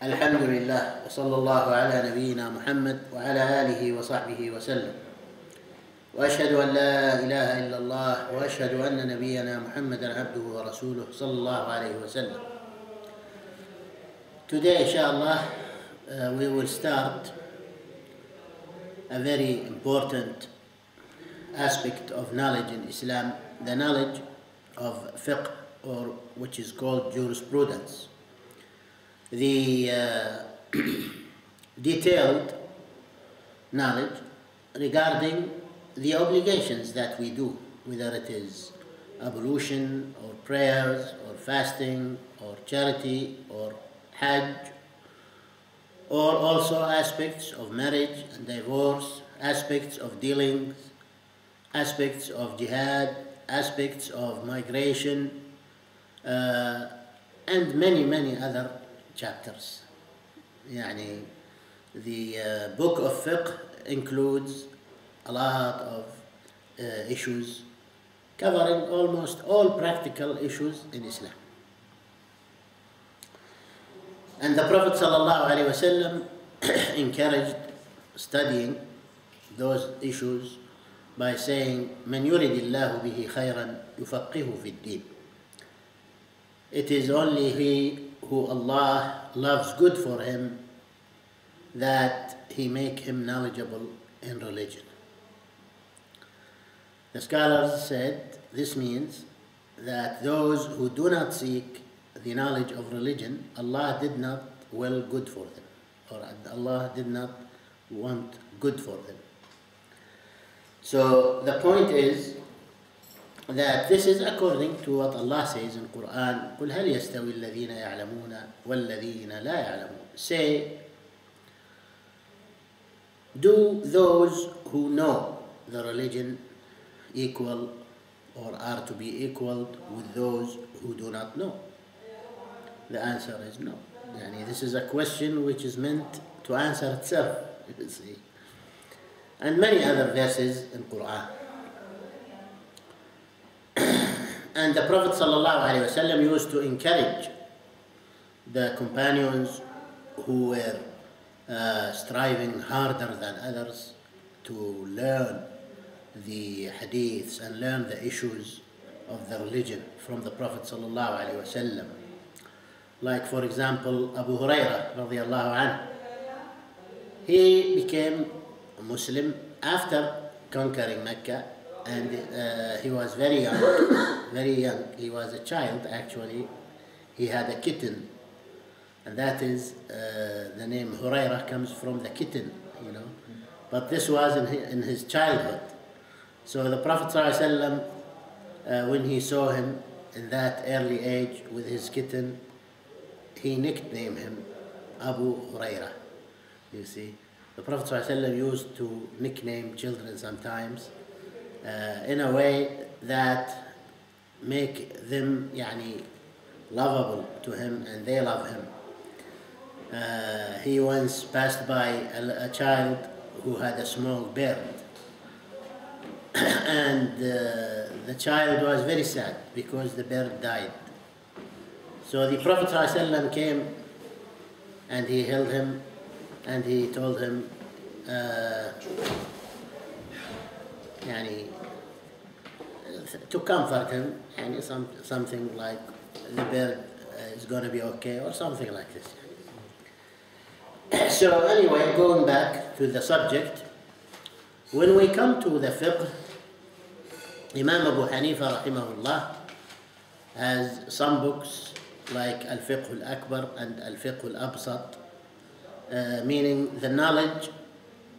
الحمد لله وصلى الله على نبينا محمد وعلى آله وصحبه وسلم وأشهد أن لا إله إلا الله وأشهد أن نبينا محمدا عبده ورسوله صلى الله عليه وسلم. Today inshallah we will start a very important aspect of knowledge in Islam, the knowledge of fiqh, or which is called jurisprudence. The detailed knowledge regarding the obligations that we do, whether it is ablution or prayers or fasting or charity or hajj, or also aspects of marriage and divorce, aspects of dealings, aspects of jihad, aspects of migration, and many other chapters. يعني the book of fiqh includes a lot of issues covering almost all practical issues in Islam. And the Prophet ﷺ encouraged studying those issues by saying, "من يرد الله به خيرا يفقهه في الدين." It is only he who Allah loves good for him that he make him knowledgeable in religion. The scholars said this means that those who do not seek the knowledge of religion, Allah did not will good for them, or Allah did not want good for them. So the point is that this is according to what Allah says in Quran, قُلْ هَلْ يَسْتَوِي الَّذِينَ يَعْلَمُونَ وَالَّذِينَ لَا يَعْلَمُونَ. Say, do those who know the religion equal or are to be equaled with those who do not know? The answer is no. Yani this is a question which is meant to answer itself, you see. And many other verses in Quran. And the Prophet ﷺ used to encourage the companions who were striving harder than others to learn the hadiths and learn the issues of the religion from the Prophet ﷺ. Like, for example, Abu Hurairah radiallahu anhu. He became a Muslim after conquering Mecca, and he was very young, very young. He was a child, actually. He had a kitten, and that is, the name Hurairah comes from the kitten, you know. But this was in his childhood. So the Prophet ﷺ, when he saw him in that early age with his kitten, he nicknamed him Abu Hurairah, you see. The Prophet ﷺ used to nickname children sometimes in a way that make them يعني lovable to him, and they love him. He once passed by a child who had a small bird, and the child was very sad because the bird died. So the Prophet ﷺ came and he held him and he told him يعني to comfort him, and something like the bird is going to be okay, or something like this. So anyway, going back to the subject, when we come to the fiqh, Imam Abu Hanifa rahimahullah has some books like Al-Fiqh Al-Akbar and Al-Fiqh Al-Absat, meaning the knowledge,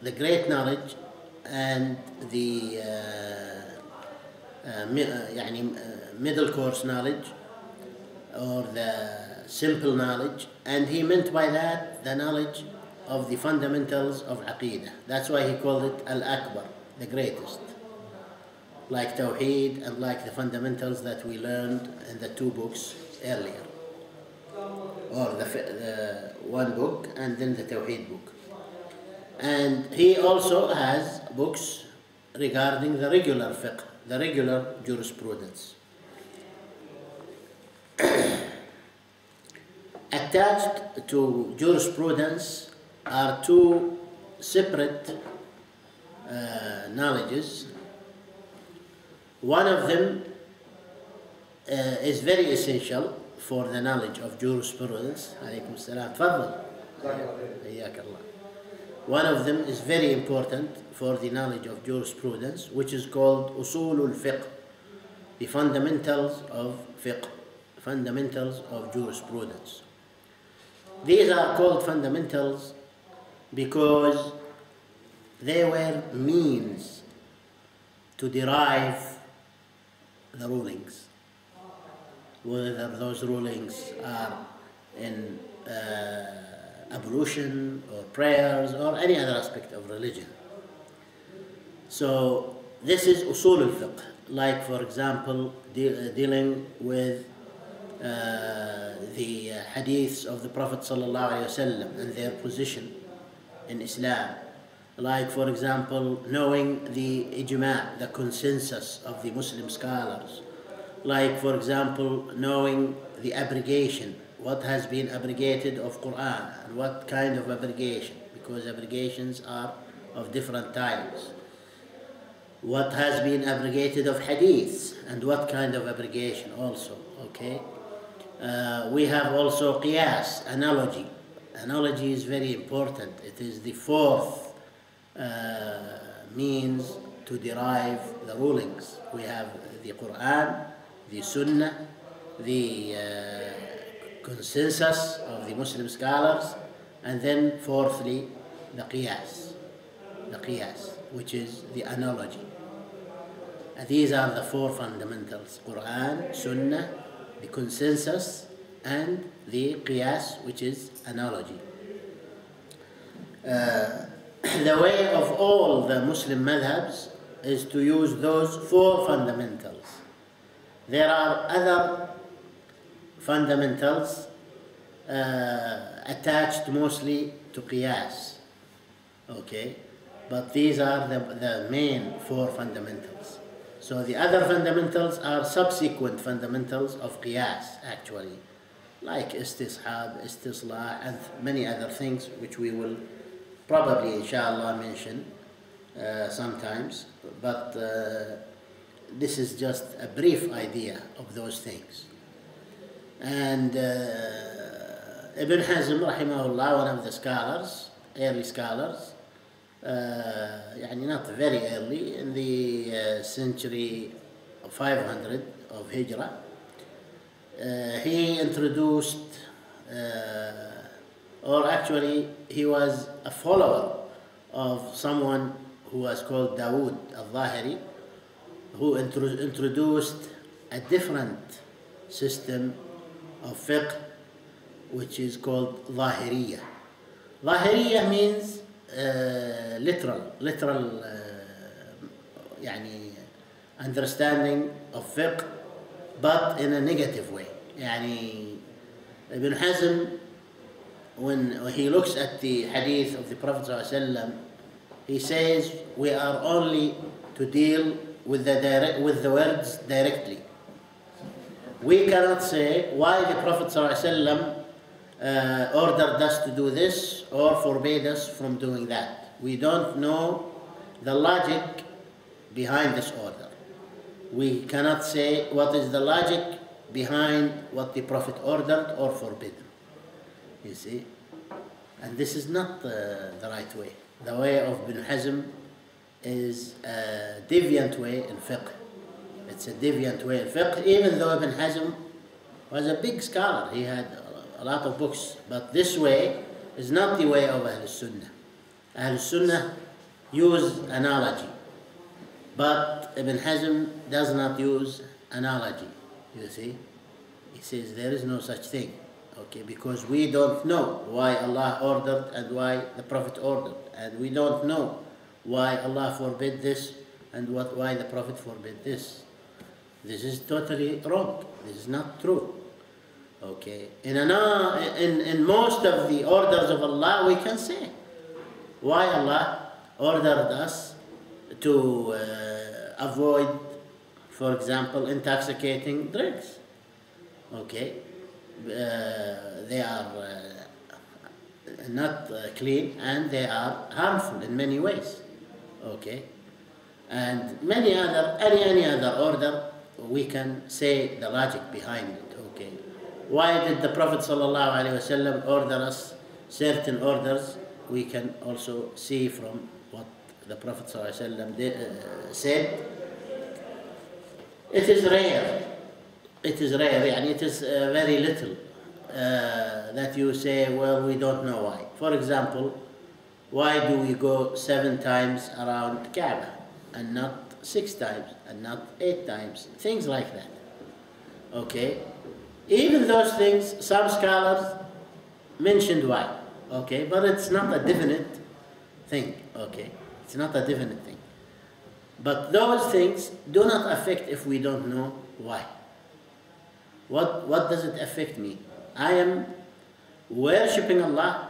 the great knowledge, and the middle course knowledge, or the simple knowledge. And he meant by that the knowledge of the fundamentals of Aqeedah. That's why he called it Al-Akbar, the greatest. Like Tawheed and like the fundamentals that we learned in the two books earlier. Or the one book and then the Tawheed book. And he also has books regarding the regular fiqh, the regular jurisprudence. attached to jurisprudence are two separate knowledges. One of them is very essential for the knowledge of jurisprudence. عليكم السلام. تفضل. حياك الله. One of them is very important for the knowledge of jurisprudence, which is called أصول الفقه, the fundamentals of fiqh, fundamentals of jurisprudence. These are called fundamentals because they were means to derive the rulings, whether those rulings are in ablution or prayers or any other aspect of religion. So this is usul al-fiqh, like for example dealing with the hadiths of the Prophet ﷺ and their position in Islam, like for example knowing the ijma', the consensus of the Muslim scholars, like for example knowing the abrogation, what has been abrogated of Quran and what kind of abrogation, because abrogations are of different types, what has been abrogated of hadiths and what kind of abrogation also. Okay, we have also qiyas, analogy. Analogy is very important. It is the fourth means to derive the rulings. We have the Quran, the Sunnah, the consensus of the Muslim scholars, and then fourthly the qiyas, which is the analogy. And these are the four fundamentals: Quran, Sunnah, the consensus, and the qiyas, which is analogy. The way of all the Muslim madhabs is to use those four fundamentals. There are other fundamentals attached mostly to qiyas, okay, but these are the main four fundamentals. So the other fundamentals are subsequent fundamentals of qiyas, actually, like istishab, istislah, and many other things which we will probably inshallah mention sometimes, but this is just a brief idea of those things. And Ibn Hazm rahimahullah, one of the scholars, early scholars, not very early, in the century 500 of Hijrah, he introduced, or actually he was a follower of someone who was called Dawood al-Zahiri, who introduced a different system of fiqh, which is called Zahiriyya. Zahiriyya means literal understanding of fiqh, but in a negative way. Ibn Hazm, when he looks at the hadith of the Prophet ﷺ, he says we are only to deal with the words directly. We cannot say why the Prophet ﷺ ordered us to do this or forbade us from doing that. We don't know the logic behind this order. We cannot say what is the logic behind what the Prophet ordered or forbidden. You see? And this is not the right way. The way of Ibn Hazm is a deviant way in fiqh. It's a deviant way in fiqh, even though Ibn Hazm was a big scholar. He had a lot of books. But this way is not the way of Ahl Sunnah. Ahl Sunnah use analogy. But Ibn Hazm does not use analogy. You see? He says there is no such thing. Okay, because we don't know why Allah ordered and why the Prophet ordered. And we don't know why Allah forbid this and why the Prophet forbid this. This is totally wrong. This is not true. Okay. In most of the orders of Allah, we can say why Allah ordered us to avoid, for example, intoxicating drinks. Okay. not clean, and they are harmful in many ways. Okay, and any other order, we can say the logic behind it. Okay, why did the Prophet ﷺ order us certain orders? We can also see from what the Prophet ﷺ said. It is rare. It is rare. Yani it is very little that you say, well, we don't know why. For example, why do we go 7 times around Kaaba and not 6 times and not 8 times? Things like that. Okay? Even those things, some scholars mentioned why. Okay? But it's not a definite thing. Okay? It's not a definite thing. But those things do not affect if we don't know why. What does it affect me? I am worshipping Allah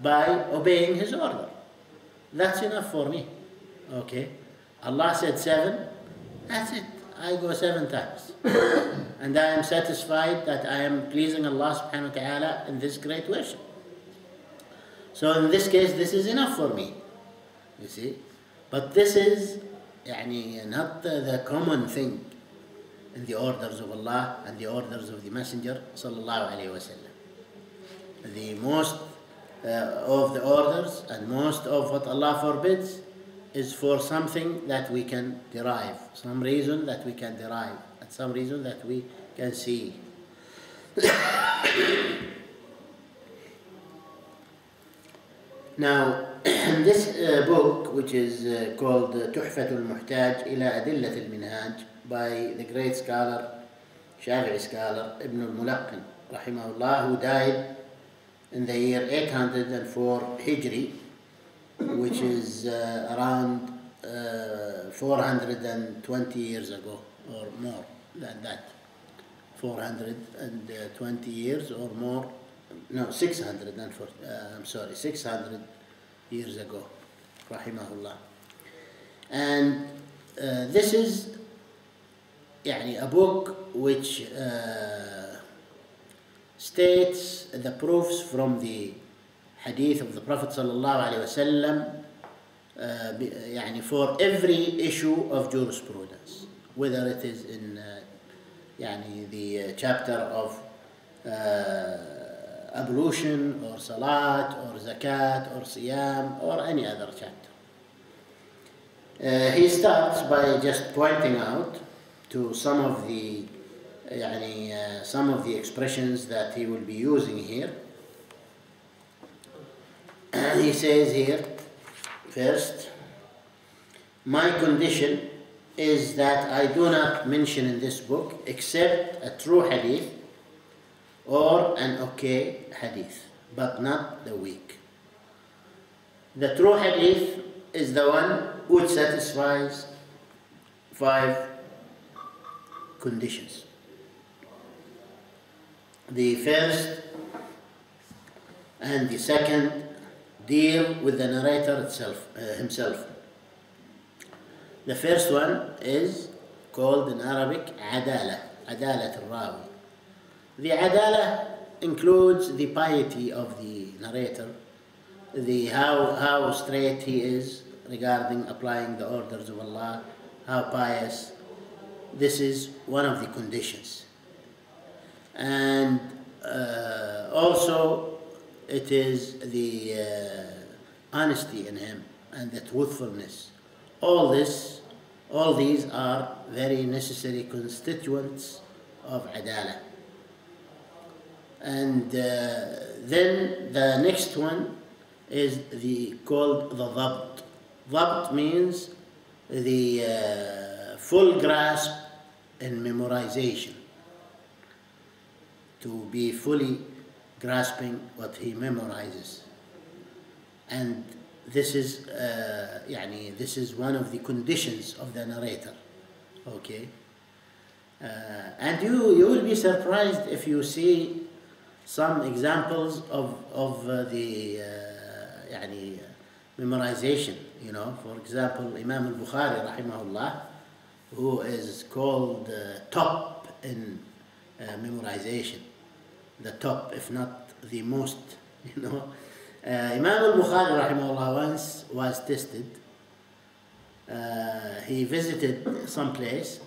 by obeying His order. That's enough for me. Okay? Allah said 7, that's it. I go 7 times. And I am satisfied that I am pleasing Allah subhanahu wa ta'ala in this great worship. So in this case, this is enough for me. You see? But this is not the common thing in the orders of Allah and the orders of the Messenger sallallahu alaihi wasallam. The most of the orders and most of what Allah forbids is for something that we can derive, some reason that we can derive, and some reason that we can see. Now, in this book, which is called تحفة المحتاج إلى أدلة المنهاج, by the great scholar, Shafi'i scholar, Ibn al-Mulaqqin, rahimahullah, who died in the year 804 Hijri, which is around 420 years ago, or more than that. 420 years or more. No, 600 years ago, rahimahullah. And this is a book which states the proofs from the hadith of the Prophet sallallahu alaihi wasallam for every issue of jurisprudence, whether it is in the chapter of ablution or salat or zakat or siyam or any other chapter. He starts by just pointing out to some of the expressions that he will be using here. And he says here, first, my condition is that I do not mention in this book except a true hadith or an okay hadith, but not the weak. The true hadith is the one which satisfies 5 conditions. The first and the second deal with the narrator himself. The first one is called in Arabic Adalah al-Rawi. The Adalah includes the piety of the narrator, how straight he is regarding applying the orders of Allah, how pious. This is one of the conditions. And also it is the honesty in him and the truthfulness. All these are very necessary constituents of Adalah. And then the next one is called the Dhabt. Dhabt means the full grasp and memorization. To be fully grasping what he memorizes. And this is one of the conditions of the narrator. Okay? And you will be surprised if you see some examples of the memorization. For example, Imam al-Bukhari rahimahullah, who is called top in memorization. the top, if not the most, you know. Imam al-Bukhari rahimahullah once was tested. He visited some place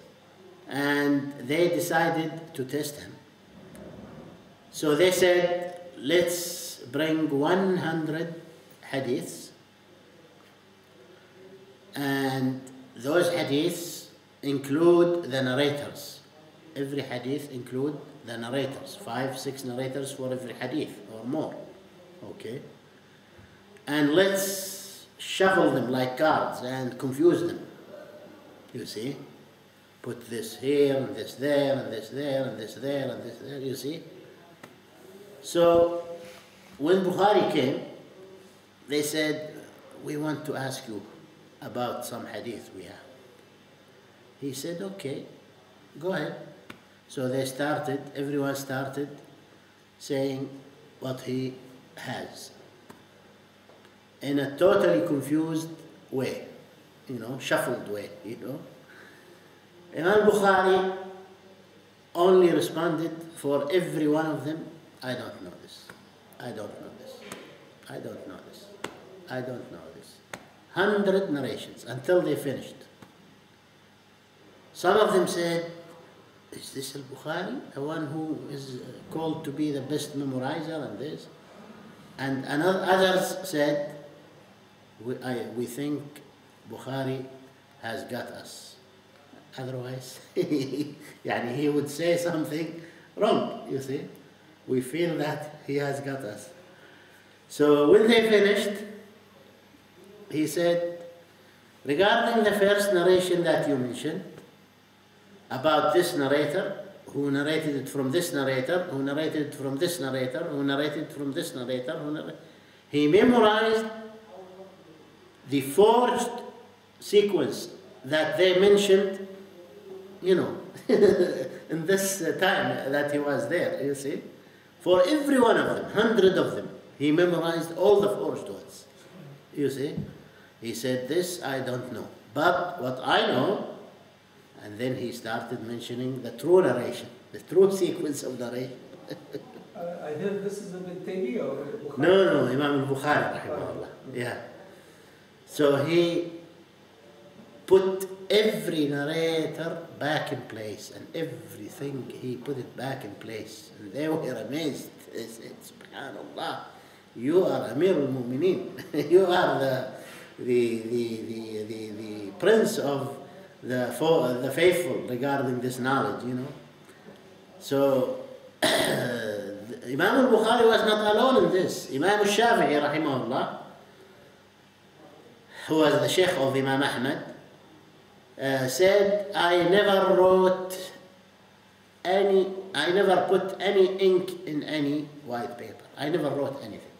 and they decided to test him. So they said, let's bring 100 hadiths, and those hadiths include the narrators. Every hadith include the narrators, 5, 6 narrators for every hadith or more, okay? And let's shuffle them like cards and confuse them, you see? Put this here, and this there, and this there, and this there, and this there, you see? So when Bukhari came, they said, we want to ask you about some hadith we have. He said, okay, go ahead. So they started, everyone started saying what he has in a totally confused way, you know, shuffled way, you know. Imam Bukhari only responded for every one of them, I don't know this, I don't know this, I don't know this, I don't know this. 100 narrations until they finished. Some of them said, is this al-Bukhari, the one who is called to be the best memorizer and this? And others said, we think Bukhari has got us. Otherwise, يعني he would say something wrong, you see. We feel that he has got us. So when they finished, he said, regarding the first narration that you mentioned, about this narrator, who narrated it from this narrator, who narrated it from this narrator, who narrated it from this narrator, he memorized the forged sequence that they mentioned, you know, in this time that he was there, you see. For every one of them, 100 of them, he memorized all the forged ones, you see. He said, this I don't know, but what I know. And then he started mentioning the true narration, the true sequence of narration. I heard this is Ibn Taymiyyah or Bukhari. No, Imam al-Bukhari, rahimahullah. Yeah. So he put every narrator back in place, and everything he put it back in place. And they were amazed. They said, subhanallah, you are Amir al-Mu'mineen. You are the prince of the faithful regarding this knowledge, you know. So Imam al-Bukhari was not alone in this. Imam al-Shafi'i rahimahullah, who was the sheikh of Imam Ahmad, said, I never put any ink in any white paper. I never wrote anything.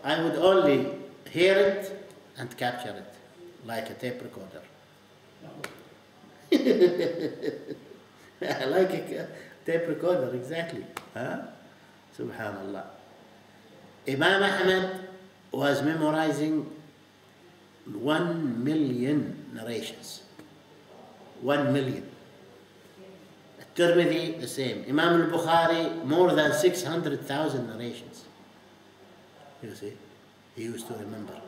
I would only hear it and capture it like a tape recorder. Like a tape recorder, exactly. Huh? Subhanallah. Imam Ahmad was memorizing 1 million narrations. 1 million. At-Tirmidhi, the same. Imam al-Bukhari, more than 600,000 narrations. You see, he used to remember.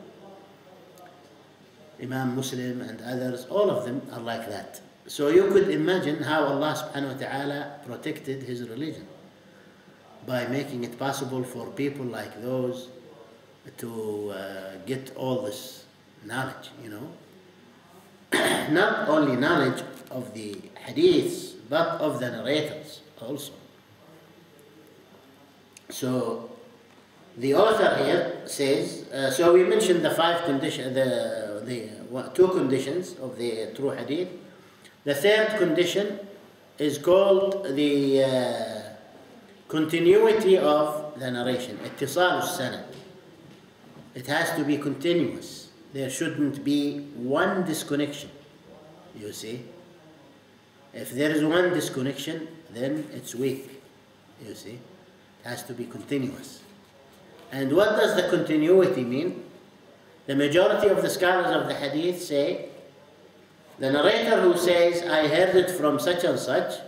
Imam Muslim and others, all of them are like that. So you could imagine how Allah subhanahu wa ta'ala protected his religion by making it possible for people like those to get all this knowledge, you know. Not only knowledge of the hadiths, but of the narrators also. So the author here says, so we mentioned the 5 conditions, the 2 conditions of the true hadith. The third condition is called the continuity of the narration, ittisal al-sanad. It has to be continuous. There shouldn't be one disconnection, you see. If there is one disconnection, then it's weak, you see. It has to be continuous. And what does the continuity mean? The majority of the scholars of the hadith say, the narrator who says, I heard it from such and such,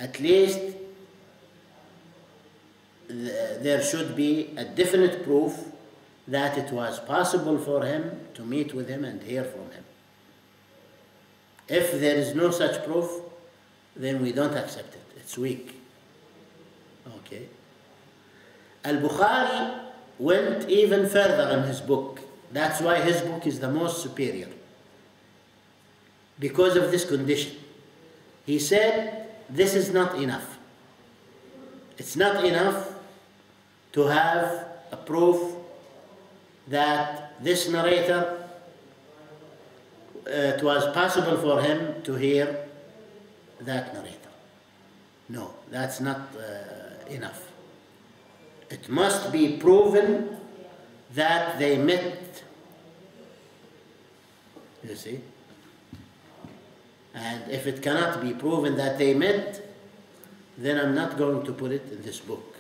at least there should be a definite proof that it was possible for him to meet with him and hear from him. If there is no such proof, then we don't accept it. It's weak. Okay. Al-Bukhari went even further in his book. That's why his book is the most superior. Because of this condition. He said, this is not enough. It's not enough to have a proof that this narrator, it was possible for him to hear that narrator. No, that's not enough. It must be proven that they met. You see? And if it cannot be proven that they met, then I'm not going to put it in this book,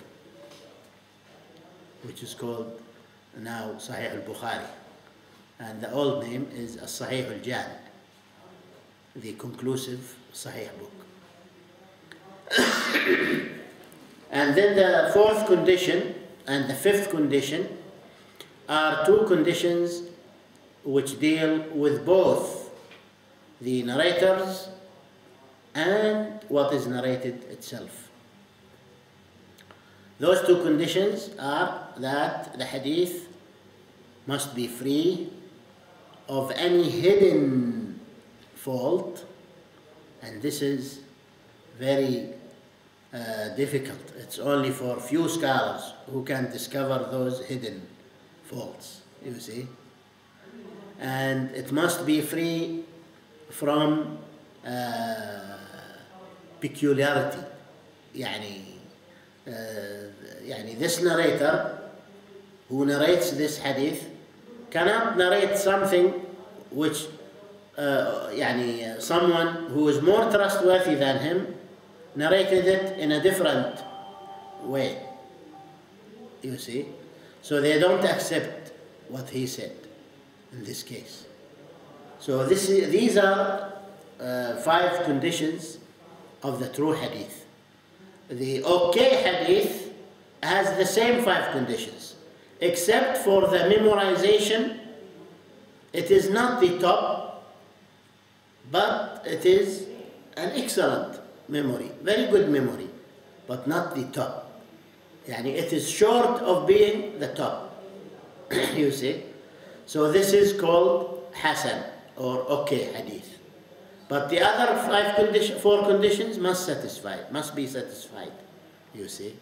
which is called now Sahih al-Bukhari. And the old name is Sahih al-Jami, the conclusive Sahih book. And then the fourth condition and the fifth condition are two conditions which deal with both the narrators and what is narrated itself. Those two conditions are that the hadith must be free of any hidden fault, and this is very difficult. It's only for few scholars who can discover those hidden faults, you see. And it must be free from peculiarity. يعني this narrator who narrates this hadith cannot narrate something which someone who is more trustworthy than him narrated it in a different way, you see. So they don't accept what he said in this case. So these are 5 conditions of the true hadith. The okay hadith has the same 5 conditions, except for the memorization. It is not the top, but it is an excellent memory, very good memory, but not the top. It is short of being the top, you see. So this is called Hasan or okay hadith. But the other 4 conditions must be satisfied, you see.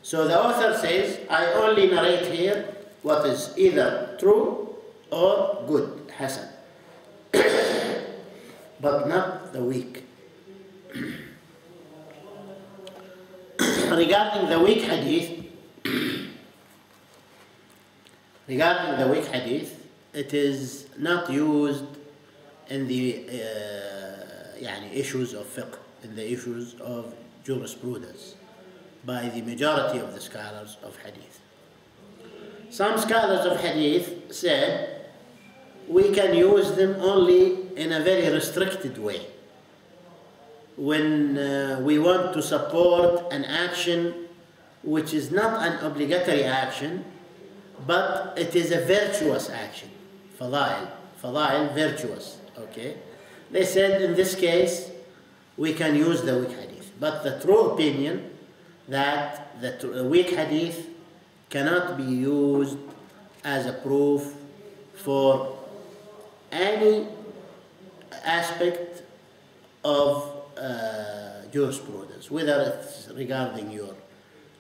So the author says, I only narrate here what is either true or good, Hasan, but not the weak. Regarding the weak hadith, it is not used in the issues of fiqh, in the issues of jurisprudence, by the majority of the scholars of hadith. Some scholars of hadith said we can use them only in a very restricted way. When we want to support an action which is not an obligatory action, but it is a virtuous action, fadail, virtuous, okay? They said in this case we can use the weak hadith, but the true opinion that the weak hadith cannot be used as a proof for any aspect of jurisprudence, whether it's regarding your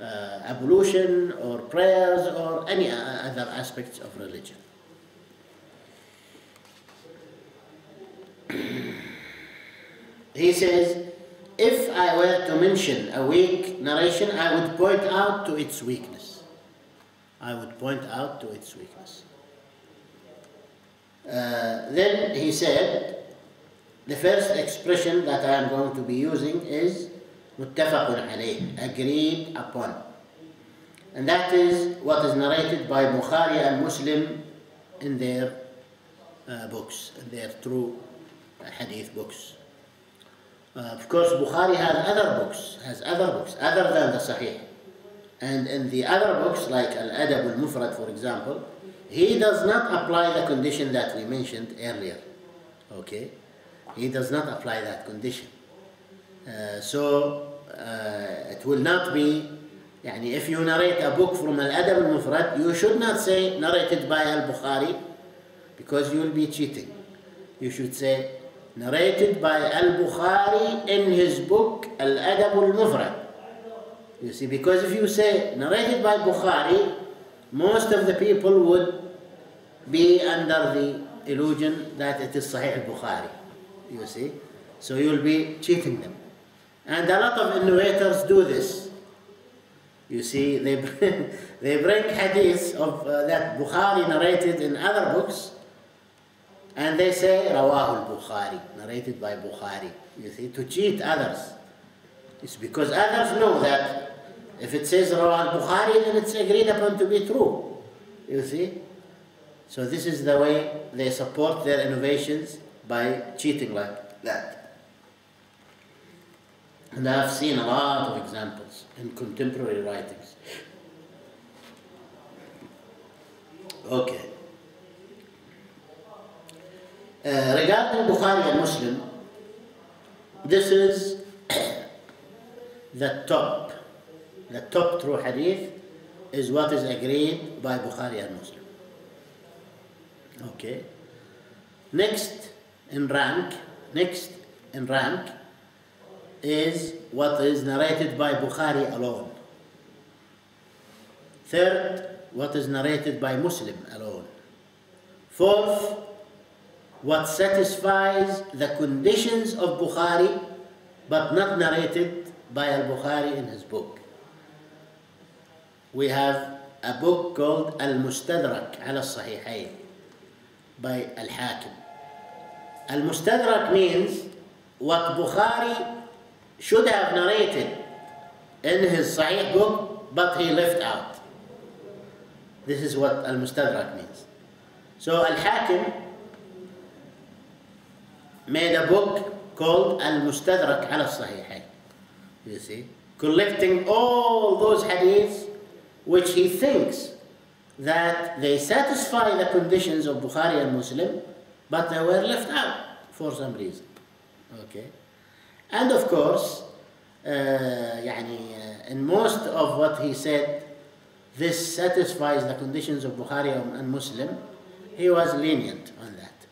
ablution or prayers or any other aspects of religion. He says, if I were to mention a weak narration, I would point out to its weakness. Then he said, the first expression that I am going to be using is muttafaqun alayh, agreed upon. And that is what is narrated by Bukhari and Muslim in their books, in their true hadith books. Of course, Bukhari has other books other than the Sahih. And in the other books, like Al-Adab al-Mufrad, for example, he does not apply the condition that we mentioned earlier. Okay? He does not apply that condition. So it will not be, يعني if you narrate a book from Al-Adab al-Mufrad, you should not say narrated by Al-Bukhari, because you will be cheating. You should say narrated by Al-Bukhari in his book Al-Adab al-Mufrad. You see, because if you say narrated by Bukhari, most of the people would be under the illusion that it is Sahih al-Bukhari. You see? So you will be cheating them. And a lot of innovators do this. You see, they bring hadiths of that Bukhari narrated in other books, and they say Rawah al-Bukhari, narrated by Bukhari. You see, to cheat others. It's because others know that if it says Rawah al-Bukhari, then it's agreed upon to be true. You see? So this is the way they support their innovations, by cheating like that. And I've seen a lot of examples in contemporary writings. Okay. Regarding Bukhari and Muslim, this is the top true hadith is what is agreed by Bukhari and Muslim. Okay. Next in rank is what is narrated by Bukhari alone. Third, what is narrated by Muslim alone. Fourth, what satisfies the conditions of Bukhari but not narrated by Al-Bukhari in his book. We have a book called Al-Mustadrak ala Sahihayn by Al-Hakim. Al-Mustadrak means what Bukhari should have narrated in his Sahih book, but he left out. This is what Al-Mustadrak means. So Al-Hakim made a book called Al-Mustadrak ala Sahihayn. You see, collecting all those hadiths which he thinks that they satisfy the conditions of Bukhari and Muslim, but they were left out for some reason. Okay. And of course, in most of what he said, this satisfies the conditions of Bukhari and Muslim, he was lenient on that.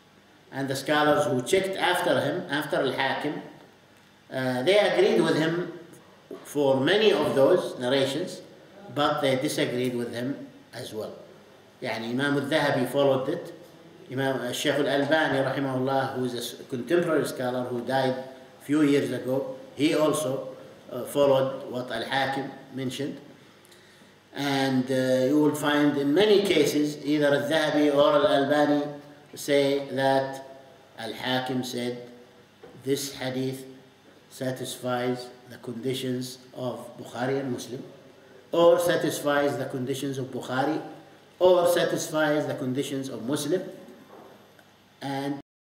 And the scholars who checked after him, after Al-Hakim, they agreed with him for many of those narrations, but they disagreed with him as well. Imam al-Dhahabi followed it. Imam Shaykh al-Albani, rahimahullah, who is a contemporary scholar who died a few years ago, he also followed what Al-Hakim mentioned. And you will find in many cases, either al-Dhahabi or al-Albani say that Al-Hakim said this hadith satisfies the conditions of Bukhari and Muslim, or satisfies the conditions of Bukhari, or satisfies the conditions of Muslim, and